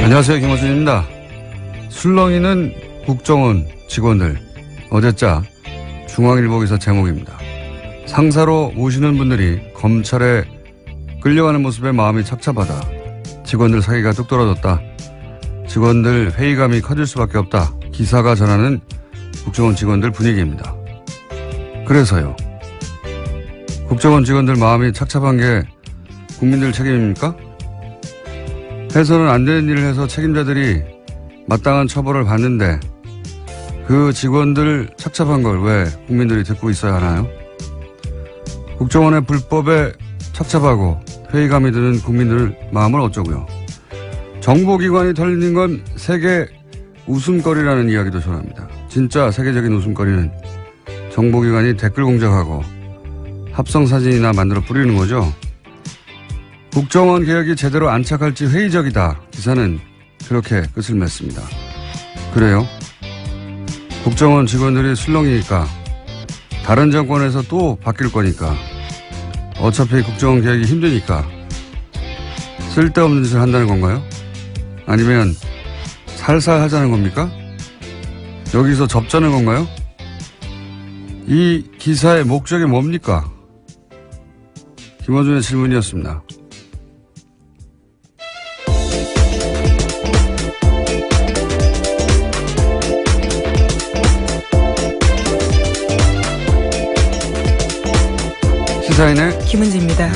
안녕하세요. 김호준입니다. 술렁이는 국정원 직원들. 어제자 중앙일보 기사 제목입니다. 상사로 모시는 분들이 검찰에 끌려가는 모습에 마음이 착잡하다. 직원들 사기가 뚝 떨어졌다. 직원들 회의감이 커질 수밖에 없다. 기사가 전하는 국정원 직원들 분위기입니다. 그래서요. 국정원 직원들 마음이 착잡한 게 국민들 책임입니까? 해서는 안 되는 일을 해서 책임자들이 마땅한 처벌을 받는데 그 직원들 착잡한 걸 왜 국민들이 듣고 있어야 하나요? 국정원의 불법에 착잡하고 회의감이 드는 국민들 마음을 어쩌고요. 정보기관이 털리는 건 세계 웃음거리라는 이야기도 전합니다. 진짜 세계적인 웃음거리는 정보기관이 댓글 공작하고 합성사진이나 만들어 뿌리는 거죠. 국정원 개혁이 제대로 안착할지 회의적이다. 기사는 그렇게 끝을 맺습니다. 그래요? 국정원 직원들이 술렁이니까 다른 정권에서 또 바뀔 거니까 어차피 국정원 개혁이 힘드니까 쓸데없는 짓을 한다는 건가요? 아니면 살살 하자는 겁니까? 여기서 접자는 건가요? 이 기사의 목적이 뭡니까? 김어준의 질문이었습니다. 시사인의 김은지입니다.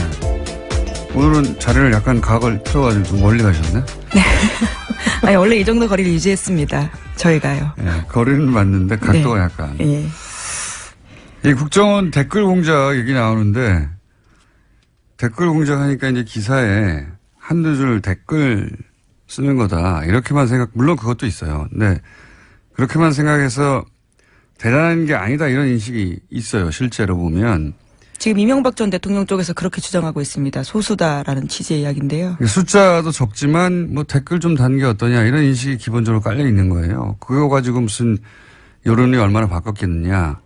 오늘은 자리를 약간 각을 틀어가지고 좀 멀리 가셨네? 네. 아니, 원래 이 정도 거리를 유지했습니다. 저희가요. 네, 거리는 맞는데 각도가 네. 약간. 예. 이 국정원 댓글 공작 얘기 나오는데 댓글 공작하니까 이제 기사에 한두 줄 댓글 쓰는 거다. 이렇게만 물론 그것도 있어요. 근데 그렇게만 생각해서 대단한 게 아니다 이런 인식이 있어요. 실제로 보면. 지금 이명박 전 대통령 쪽에서 그렇게 주장하고 있습니다. 소수다라는 취지의 이야기인데요. 숫자도 적지만 뭐 댓글 좀 다는 게 어떠냐 이런 인식이 기본적으로 깔려 있는 거예요. 그거 가지고 무슨 여론이 얼마나 바뀌었겠느냐.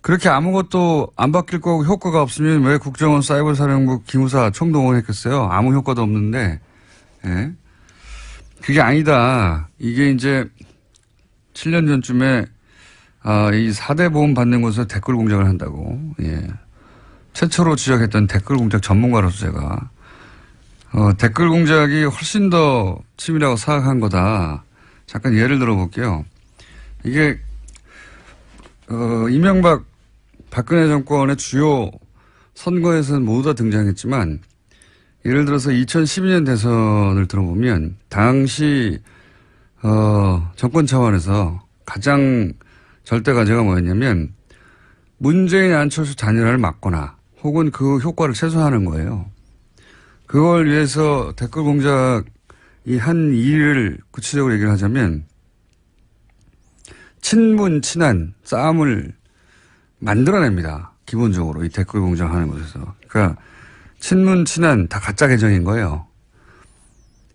그렇게 아무것도 안 바뀔 거고 효과가 없으면 왜 국정원 사이버사령부 기무사 총동원했겠어요. 아무 효과도 없는데. 예. 그게 아니다. 이게 이제 7년 전쯤에 이 4대 보험 받는 곳에서 댓글 공작을 한다고. 예. 최초로 지적했던 댓글 공작 전문가로서 제가 댓글 공작이 훨씬 더 치밀하고 사악한 거다. 잠깐 예를 들어볼게요. 이게 이명박 박근혜 정권의 주요 선거에서는 모두 다 등장했지만 예를 들어서 2012년 대선을 들어보면 당시 정권 차원에서 가장 절대 과제가 뭐였냐면 문재인 안철수 단일화를 막거나 혹은 그 효과를 최소화하는 거예요. 그걸 위해서 댓글 공작이 한 일을 구체적으로 얘기를 하자면 친문 친한 싸움을 만들어냅니다. 기본적으로 이 댓글 공작하는 곳에서. 그러니까 친문 친한 다 가짜 계정인 거예요.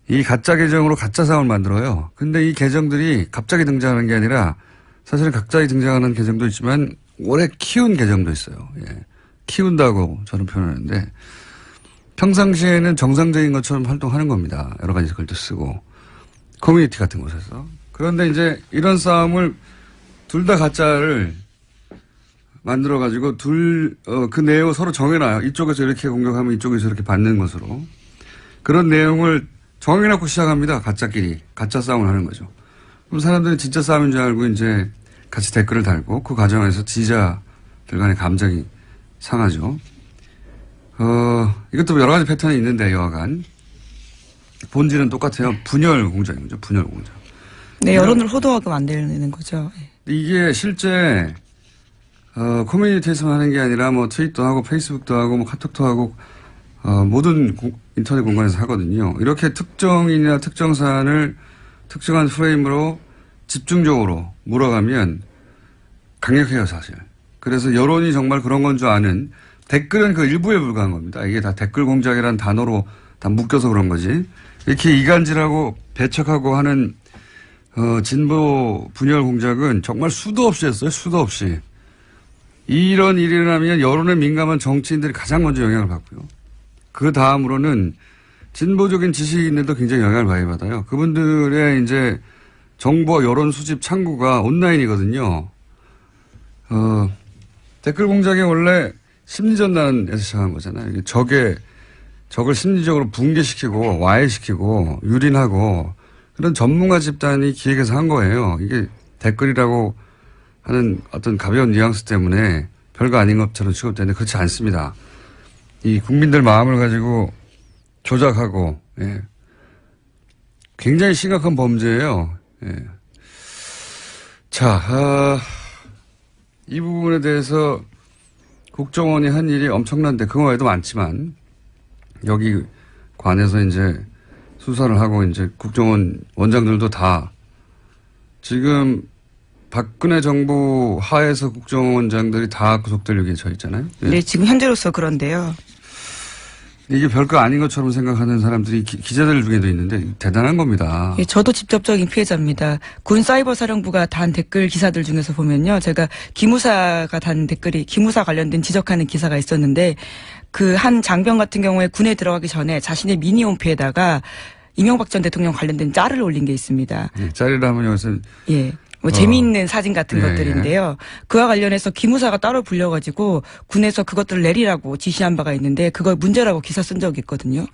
이 가짜 계정으로 가짜 싸움을 만들어요. 근데 이 계정들이 갑자기 등장하는 게 아니라 사실은 갑자기 등장하는 계정도 있지만 오래 키운 계정도 있어요. 예. 키운다고 저는 표현하는데 평상시에는 정상적인 것처럼 활동하는 겁니다. 여러 가지 글도 쓰고 커뮤니티 같은 곳에서. 그런데 이제 이런 싸움을 둘 다 가짜를 만들어가지고 그 내용을 서로 정해놔요. 이쪽에서 이렇게 공격하면 이쪽에서 이렇게 받는 것으로. 그런 내용을 정해놓고 시작합니다. 가짜끼리. 가짜 싸움을 하는 거죠. 그럼 사람들이 진짜 싸움인 줄 알고 이제 같이 댓글을 달고 그 과정에서 지지자들 간의 감정이 상하죠. 이것도 여러 가지 패턴이 있는데 여하간. 본질은 똑같아요. 분열 공작이죠. 분열 공작. 네, 여론을 호도하게 만들는 거죠. 이게 실제 커뮤니티에서 하는 게 아니라 뭐 트윗도 하고 페이스북도 하고 뭐 카톡도 하고 모든 인터넷 공간에서 하거든요. 이렇게 특정인이나 특정 사안을 특정한 프레임으로 집중적으로 몰아가면 강력해요, 사실. 그래서 여론이 정말 그런 건 줄 아는 댓글은 그 일부에 불과한 겁니다. 이게 다 댓글 공작이라는 단어로 다 묶여서 그런 거지. 이렇게 이간질하고 배척하고 하는 진보 분열 공작은 정말 수도 없이 했어요. 수도 없이. 이런 일이 일어나면 여론에 민감한 정치인들이 가장 먼저 영향을 받고요. 그 다음으로는 진보적인 지식인들도 굉장히 영향을 많이 받아요. 그분들의 이제 정보와 여론 수집 창구가 온라인이거든요. 댓글 공작이 원래 심리전단에서 시작한 거잖아요. 이게 적을 심리적으로 붕괴시키고 와해시키고 유린하고 그런 전문가 집단이 기획해서 한 거예요. 이게 댓글이라고 하는 어떤 가벼운 뉘앙스 때문에 별거 아닌 것처럼 취급되는데 그렇지 않습니다. 이 국민들 마음을 가지고 조작하고, 예. 굉장히 심각한 범죄예요. 예. 자, 이 부분에 대해서 국정원이 한 일이 엄청난데 그거 외에도 많지만 여기 관해서 이제 수사를 하고 이제 국정원 원장들도 다 지금 박근혜 정부 하에서 국정원장들이 다 구속될 위기에 처해 있잖아요. 예. 네, 지금 현재로서 그런데요. 이게 별거 아닌 것처럼 생각하는 사람들이 기자들 중에도 있는데 대단한 겁니다. 예, 저도 직접적인 피해자입니다. 군 사이버 사령부가 단 댓글 기사들 중에서 보면요. 제가 기무사가 단 댓글이 기무사 관련된 지적하는 기사가 있었는데 그 한 장병 같은 경우에 군에 들어가기 전에 자신의 미니 홈피에다가 이명박 전 대통령 관련된 짤을 올린 게 있습니다. 예, 짤이라면 여기서 예. 뭐 재미있는 사진 같은 예, 것들인데요. 그와 관련해서 기무사가 따로 불려가지고 군에서 그것들을 내리라고 지시한 바가 있는데 그걸 문제라고 기사 쓴 적이 있거든요.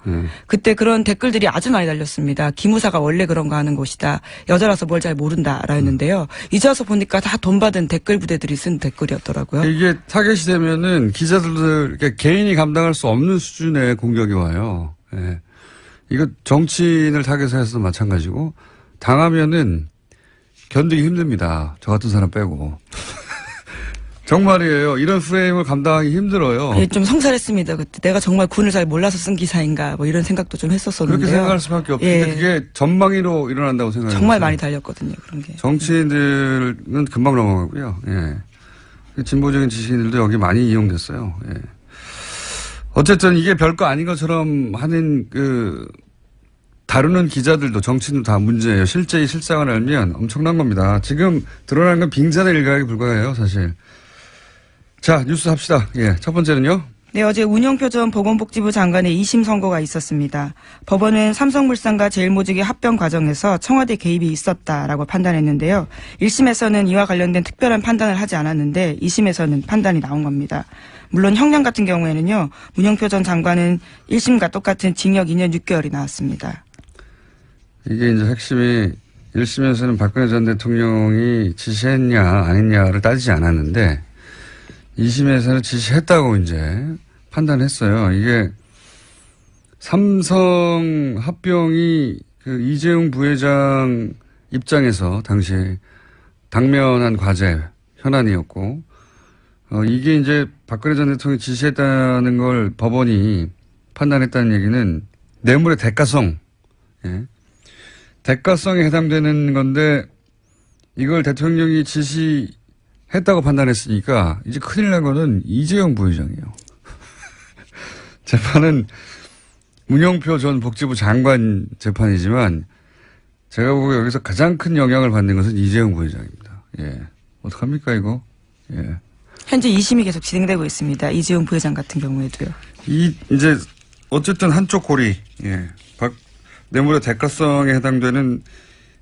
그때 그런 댓글들이 아주 많이 달렸습니다. 기무사가 원래 그런 거 하는 곳이다. 여자라서 뭘 잘 모른다라 했는데요. 이제 와서 보니까 다 돈 받은 댓글 부대들이 쓴 댓글이었더라고요. 이게 타겟이 되면은 기자들 그러니까 개인이 감당할 수 없는 수준의 공격이 와요. 예. 이거 정치인을 타겟해서도 마찬가지고 당하면은 견디기 힘듭니다. 저 같은 사람 빼고. 정말이에요. 이런 프레임을 감당하기 힘들어요. 예, 좀 성살했습니다. 그때 내가 정말 군을 잘 몰라서 쓴 기사인가 뭐 이런 생각도 좀 했었었는데요. 그렇게 생각할 수밖에 없는데 예. 그게 전망위로 일어난다고 생각해요. 정말 많이 달렸거든요. 그런 게. 정치인들은 금방 넘어가고요. 예. 진보적인 지식인들도 여기 많이 이용됐어요. 예. 어쨌든 이게 별거 아닌 것처럼 하는 다루는 기자들도 정치인도 다 문제예요. 실제 이 실상을 알면 엄청난 겁니다. 지금 드러난 건 빙산의 일각에 불과해요, 사실. 자, 뉴스 합시다. 예, 첫 번째는요. 네, 어제 운영표 전 보건복지부 장관의 2심 선고가 있었습니다. 법원은 삼성물산과 제일모직의 합병 과정에서 청와대 개입이 있었다라고 판단했는데요. 1심에서는 이와 관련된 특별한 판단을 하지 않았는데 2심에서는 판단이 나온 겁니다. 물론 형량 같은 경우에는요. 운영표 전 장관은 1심과 똑같은 징역 2년 6개월이 나왔습니다. 이게 이제 핵심이 1심에서는 박근혜 전 대통령이 지시했냐 안 했냐를 따지지 않았는데 2심에서는 지시했다고 이제 판단했어요. 이게 삼성 합병이 이재용 부회장 입장에서 당시에 당면한 과제 현안이었고 이게 이제 박근혜 전 대통령이 지시했다는 걸 법원이 판단했다는 얘기는 뇌물의 대가성, 예. 대가성에 해당되는 건데 이걸 대통령이 지시했다고 판단했으니까 이제 큰일 난 거는 이재용 부회장이에요. 재판은 문영표 전 복지부 장관 재판이지만 제가 보기에 여기서 가장 큰 영향을 받는 것은 이재용 부회장입니다. 예. 어떡합니까 이거? 예. 현재 2심이 계속 진행되고 있습니다. 이재용 부회장 같은 경우에도요. 이제 어쨌든 한쪽 고리, 예. 뇌물의 대가성에 해당되는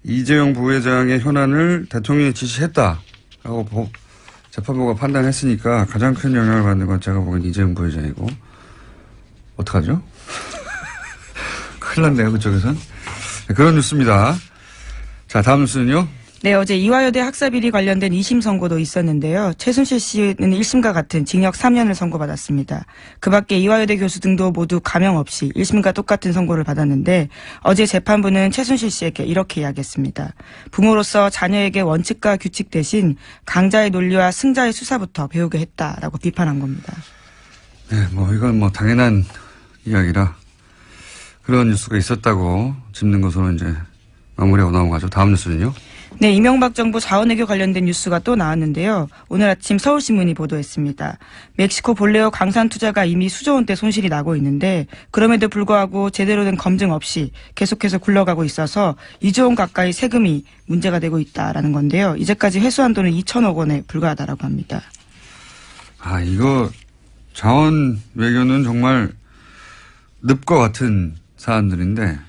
이재용 부회장의 현안을 대통령이 지시했다라고 재판부가 판단했으니까 가장 큰 영향을 받는 건 제가 보기엔 이재용 부회장이고 어떡하죠? 큰일 났네요 그쪽에선. 네, 그런 뉴스입니다. 자 다음 뉴스는요. 네, 어제 이화여대 학사비리 관련된 2심 선고도 있었는데요. 최순실 씨는 1심과 같은 징역 3년을 선고받았습니다. 그 밖에 이화여대 교수 등도 모두 감형 없이 1심과 똑같은 선고를 받았는데 어제 재판부는 최순실 씨에게 이렇게 이야기했습니다. 부모로서 자녀에게 원칙과 규칙 대신 강자의 논리와 승자의 수사부터 배우게 했다라고 비판한 겁니다. 네, 뭐 이건 뭐 당연한 이야기라 그런 뉴스가 있었다고 짚는 것으로 이제 마무리하고 넘어가죠. 다음 뉴스는요. 네, 이명박 정부 자원외교 관련된 뉴스가 또 나왔는데요. 오늘 아침 서울신문이 보도했습니다. 멕시코 볼레오 강산 투자가 이미 수조 원대 손실이 나고 있는데 그럼에도 불구하고 제대로 된 검증 없이 계속해서 굴러가고 있어서 2조 원 가까이 세금이 문제가 되고 있다라는 건데요. 이제까지 회수한 돈은 2천억 원에 불과하다라고 합니다. 이거 자원 외교는 정말 늪과 같은 사안들인데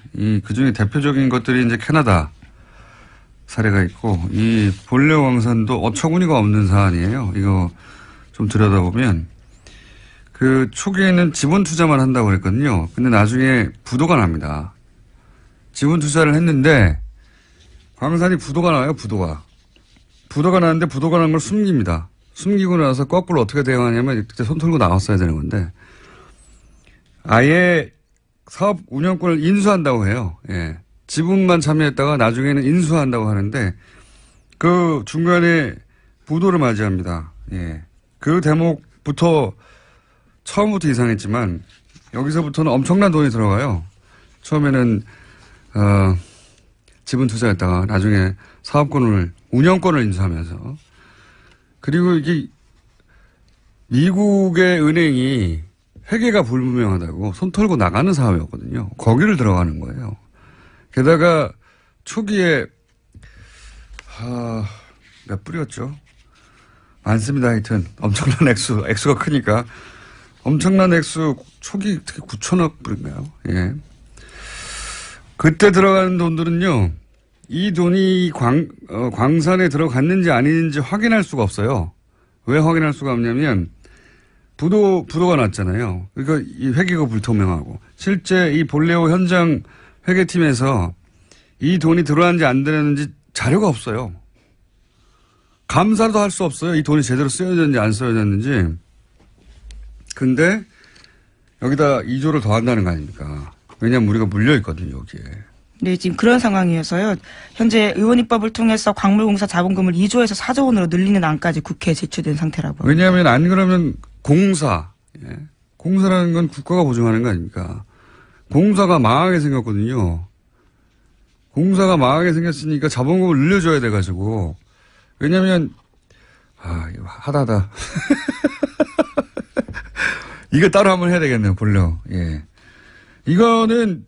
그 중에 대표적인 것들이 이제 캐나다 사례가 있고 이 볼레오 광산도 어처구니가 없는 사안이에요. 이거 좀 들여다보면 그 초기에는 지분 투자만 한다고 그랬거든요. 근데 나중에 부도가 납니다. 지분 투자를 했는데 광산이 부도가 나요. 부도가 나는데 부도가 난 걸 숨깁니다. 숨기고 나서 거꾸로 어떻게 대응하냐면 그때 손 털고 나왔어야 되는 건데 아예 사업 운영권을 인수한다고 해요. 예. 지분만 참여했다가 나중에는 인수한다고 하는데 그 중간에 부도를 맞이합니다. 예. 그 대목부터 처음부터 이상했지만 여기서부터는 엄청난 돈이 들어가요. 처음에는 지분 투자했다가 나중에 사업권을 운영권을 인수하면서 그리고 이게 미국의 은행이 회계가 불분명하다고 손 털고 나가는 사업이었거든요. 거기를 들어가는 거예요. 게다가 초기에 몇 불이었죠? 많습니다. 하여튼 엄청난 액수가 크니까 엄청난 액수 초기 특히 9천억 불인가요? 예. 그때 들어가는 돈들은요. 이 돈이 광산에 들어갔는지 아닌지 확인할 수가 없어요. 왜 확인할 수가 없냐면 부도가 났잖아요. 그러니까 이 회계가 불투명하고 실제 이 볼레오 현장 회계팀에서 이 돈이 들어왔는지 안 들어왔는지 자료가 없어요. 감사도 할 수 없어요. 이 돈이 제대로 쓰여졌는지 안 쓰여졌는지. 근데 여기다 2조를 더 한다는 거 아닙니까? 왜냐하면 우리가 물려있거든요, 여기에. 네, 지금 그런 상황이어서요. 현재 의원 입법을 통해서 광물공사 자본금을 2조에서 4조 원으로 늘리는 안까지 국회에 제출된 상태라고 합니다. 왜냐하면 안 그러면 예. 공사라는 건 국가가 보증하는 거 아닙니까? 공사가 망하게 생겼거든요. 공사가 망하게 생겼으니까 자본금을 늘려줘야 돼가지고. 왜냐면, 이거 하다하다. 이거 따로 한번 해야 되겠네요, 볼레오. 예. 이거는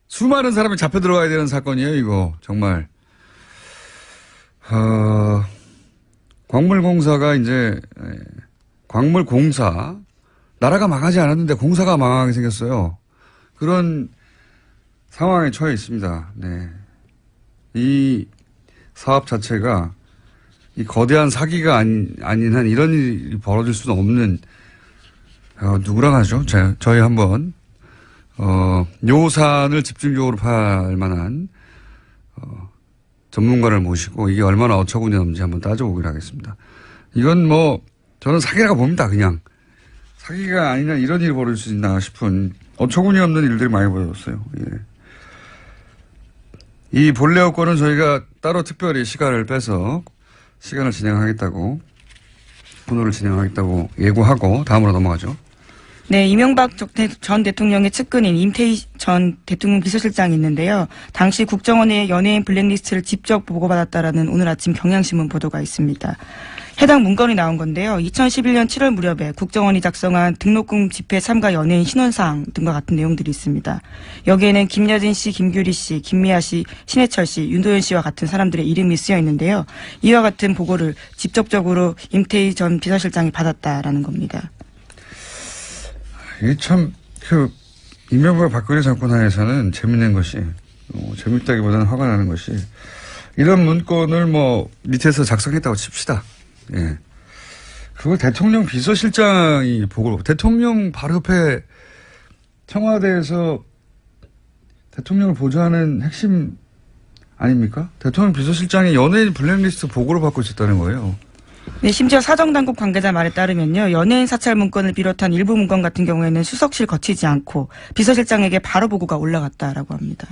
수많은 사람이 잡혀 들어가야 되는 사건이에요, 이거. 정말. 광물공사가 이제, 광물공사. 나라가 망하지 않았는데 공사가 망하게 생겼어요. 그런 상황에 처해 있습니다. 네. 이 사업 자체가 이 거대한 사기가 아닌 한 이런 일이 벌어질 수는 없는, 누구랑 하죠? 저희 한번, 요 사안을 집중적으로 팔 만한, 전문가를 모시고 이게 얼마나 어처구니 없는지 한번 따져보기로 하겠습니다. 이건 저는 사기라고 봅니다, 그냥. 사기가 아니라 이런 일이 벌어질 수 있나 싶은 어처구니 없는 일들이 많이 벌어졌어요. 예. 이 볼레오 건은 저희가 따로 특별히 시간을 빼서 시간을 진행하겠다고, 분호를 진행하겠다고 예고하고 다음으로 넘어가죠. 네, 이명박 전 대통령의 측근인 임태희 전 대통령 비서실장이 있는데요. 당시 국정원의 연예인 블랙리스트를 직접 보고받았다라는 오늘 아침 경향신문 보도가 있습니다. 해당 문건이 나온 건데요. 2011년 7월 무렵에 국정원이 작성한 등록금 집회 참가 연예인 신원사항 등과 같은 내용들이 있습니다. 여기에는 김여진 씨, 김규리 씨, 김미아 씨, 신해철 씨, 윤도현 씨와 같은 사람들의 이름이 쓰여 있는데요. 이와 같은 보고를 직접적으로 임태희 전 비서실장이 받았다라는 겁니다. 이게 참, 이명박 박근혜 정권 하에서는 재밌는 것이, 재밌다기보다는 화가 나는 것이, 이런 문건을 밑에서 작성했다고 칩시다. 예. 그걸 대통령 비서실장이 대통령 바로 옆에 청와대에서 대통령을 보좌하는 핵심 아닙니까? 대통령 비서실장이 연예인 블랙리스트 보고를 받고 있었다는 거예요. 네, 심지어 사정당국 관계자 말에 따르면요. 연예인 사찰 문건을 비롯한 일부 문건 같은 경우에는 수석실 거치지 않고 비서실장에게 바로 보고가 올라갔다라고 합니다.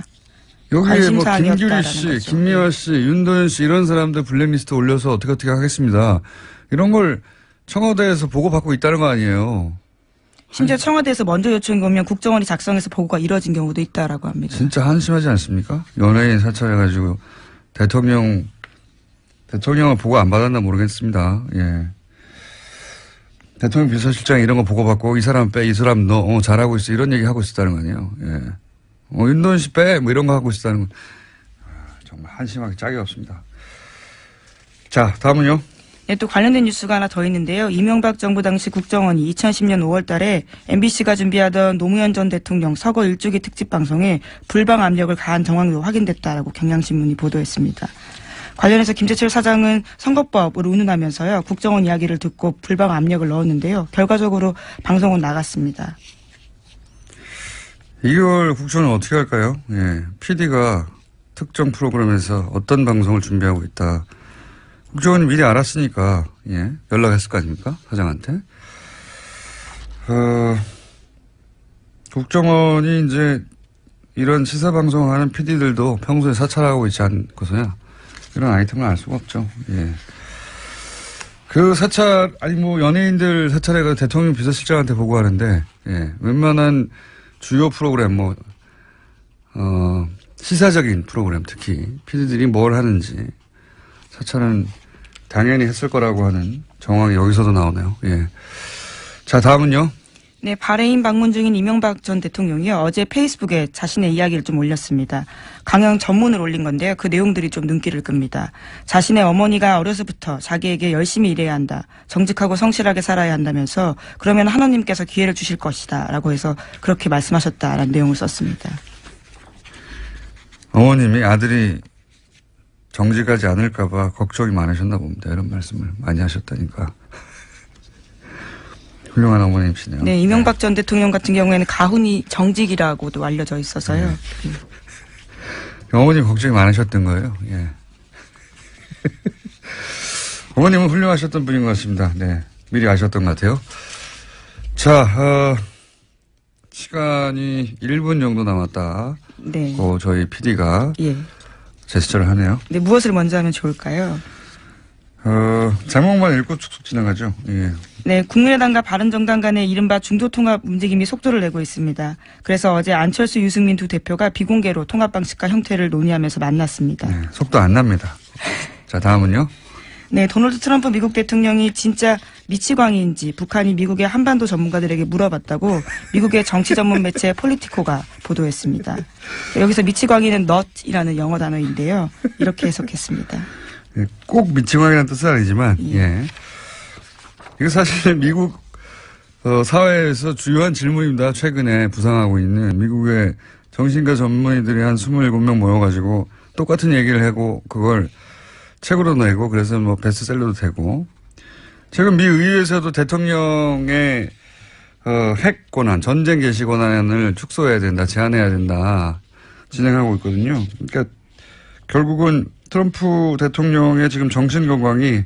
여기에 김규리 씨, 거죠. 김미화 씨, 윤도현 씨 이런 사람들 블랙리스트 올려서 어떻게 하겠습니다. 이런 걸 청와대에서 보고받고 있다는 거 아니에요. 심지어 청와대에서 먼저 요청이 오면 국정원이 작성해서 보고가 이뤄진 경우도 있다라고 합니다. 진짜 한심하지 않습니까? 연예인 사찰해가지고 대통령을 보고 안 받았나 모르겠습니다. 예. 대통령 비서실장 이런 거 보고받고 이 사람 빼, 이 사람 너 잘하고 있어 이런 얘기 하고 있었다는 거 아니에요. 예. 윤도현 씨 빼, 이런 거 하고 있었다는 거. 정말 한심하게 짝이 없습니다. 자, 다음은요. 네, 또 관련된 뉴스가 하나 더 있는데요. 이명박 정부 당시 국정원이 2010년 5월 달에 MBC가 준비하던 노무현 전 대통령 서거 일주기 특집 방송에 불방 압력을 가한 정황도 확인됐다라고 경향신문이 보도했습니다. 관련해서 김재철 사장은 선거법을 운운하면서요. 국정원 이야기를 듣고 불방 압력을 넣었는데요. 결과적으로 방송은 나갔습니다. 이걸 국정원은 어떻게 할까요? 예. PD가 특정 프로그램에서 어떤 방송을 준비하고 있다. 국정원이 미리 알았으니까, 예. 연락했을 거 아닙니까? 사장한테. 국정원이 이제 이런 시사방송을 하는 PD들도 평소에 사찰하고 있지 않고서야 이런 아이템을 알 수가 없죠. 예. 그 사찰, 아니 뭐 연예인들 사찰해가 대통령 비서실장한테 보고하는데, 예. 웬만한 주요 프로그램, 시사적인 프로그램 특히 PD들이 뭘 하는지 사찰은 당연히 했을 거라고 하는 정황이 여기서도 나오네요. 예. 자, 다음은요. 네, 바레인 방문 중인 이명박 전 대통령이요. 어제 페이스북에 자신의 이야기를 좀 올렸습니다. 강연 전문을 올린 건데요. 그 내용들이 좀 눈길을 끕니다. 자신의 어머니가 어려서부터 자기에게 열심히 일해야 한다. 정직하고 성실하게 살아야 한다면서 그러면 하나님께서 기회를 주실 것이다. 라고 해서 그렇게 말씀하셨다라는 내용을 썼습니다. 어머님이 아들이 정직하지 않을까 봐 걱정이 많으셨나 봅니다. 이런 말씀을 많이 하셨다니까. 훌륭한 어머님이시네요. 네, 이명박 전 대통령 같은 경우에는 가훈이 정직이라고도 알려져 있어서요. 네. 어머님 걱정이 많으셨던 거예요. 예. 어머님은 훌륭하셨던 분인 것 같습니다. 네. 미리 아셨던 것 같아요. 자, 시간이 1분 정도 남았다. 네. 저희 PD가 예. 제스처를 하네요. 네, 무엇을 먼저 하면 좋을까요? 제목만 읽고 툭툭 지나가죠. 예. 네, 국민의당과 바른정당 간의 이른바 중도통합 움직임이 속도를 내고 있습니다. 그래서 어제 안철수, 유승민 두 대표가 비공개로 통합 방식과 형태를 논의하면서 만났습니다. 네, 속도 안 납니다. 자, 다음은요. 네, 도널드 트럼프 미국 대통령이 진짜 미치광이인지 북한이 미국의 한반도 전문가들에게 물어봤다고 미국의 정치 전문 매체 폴리티코가 보도했습니다. 여기서 미치광이는 nut이라는 영어 단어인데요. 이렇게 해석했습니다. 꼭 미치광이라는 뜻은 아니지만, 예. 이거 사실 미국 사회에서 주요한 질문입니다. 최근에 부상하고 있는 미국의 정신과 전문의들이 한 27명 모여가지고 똑같은 얘기를 하고 그걸 책으로 내고 그래서 뭐 베스트셀러도 되고 최근 미 의회에서도 대통령의 핵 권한, 전쟁 개시 권한을 축소해야 된다, 제한해야 된다 진행하고 있거든요. 그러니까 결국은 트럼프 대통령의 지금 정신 건강이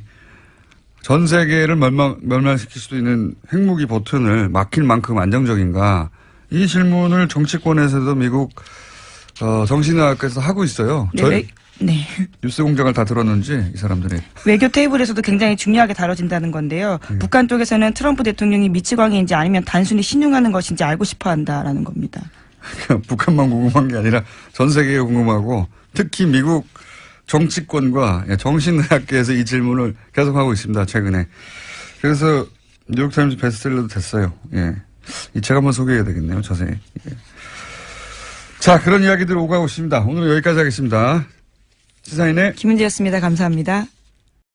전 세계를 멸망시킬 수도 있는 핵무기 버튼을 막힐 만큼 안정적인가. 이 질문을 정치권에서도 미국 정신의학에서 하고 있어요. 네. 뉴스 공장을 다 들었는지 이 사람들이. 외교 테이블에서도 굉장히 중요하게 다뤄진다는 건데요. 북한 쪽에서는 트럼프 대통령이 미치광이인지 아니면 단순히 신용하는 것인지 알고 싶어 한다라는 겁니다. 북한만 궁금한 게 아니라 전 세계가 궁금하고 특히 미국 정치권과 정신의학계에서 이 질문을 계속하고 있습니다. 최근에. 그래서 뉴욕타임즈 베스트셀러도 됐어요. 예. 이 책 한번 소개해야 되겠네요. 자세히. 예. 자, 그런 이야기들 오가고 있습니다. 오늘은 여기까지 하겠습니다. 시사인의 김은지였습니다. 감사합니다.